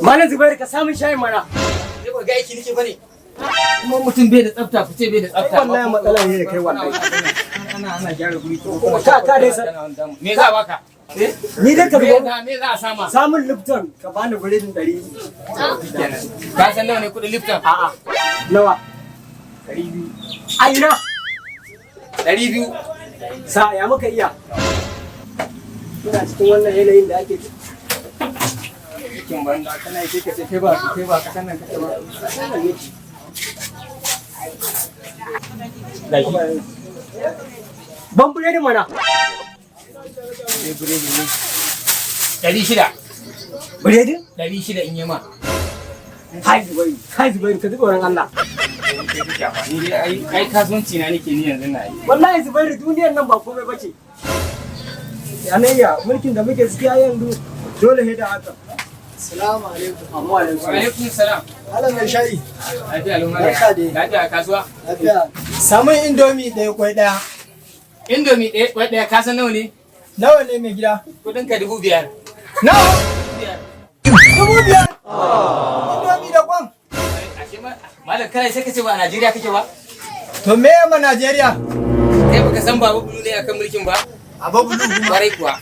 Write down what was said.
Malam Zubairu ka samun shayin mana. Sai ba ga aiki nake bane. Kuma mutum bai da tsafta, fice bai da tsafta. Wallahi matsala ne da kai wallahi. Ana gyara guri to ka dai sa. Me za baka? Ni dai ka zo. Me za a sama? Samun Lipton ka bani biredin 100. Ka san nawa ne kudin Lipton? A'a. Nawa? 200. Ai na. 200. Sa ya muka iya. Muna cikin wannan yanayin da ake cikin banda kana yake ka ce kai ba ka sanan kake ba. Ban biredin mana. Biredi ne. 600. Biredin? 600 in yi ma. Hai Zubairu ka ji tsoron Allah. Ni dai ai kasuwanci na nake ni yanzu na yi. Wallahi Zubairu duniyar nan ba komai bace. Yanayya mulkin da muke ciki yanzu dole ne da haka. Assalamu alaikum. Wa alaikum salam. Malam Mai Shayi. Lafiya lumana. Barka dai. Lafiya kasuwa. Lafiya. Samun indomi ɗaya kwai ɗaya. Indomi ɗaya ka san nawa ne? Nawa ne mai gida? Kudin ka 5,000. Nawa? 5,000. Indomi da kwan. Malam kana sai ka ce ba a Najeriya kake ba? To me ma Najeriya? Kai baka san babu bulu ne akan mulkin ba? A babu duhu. Kwarai kuwa.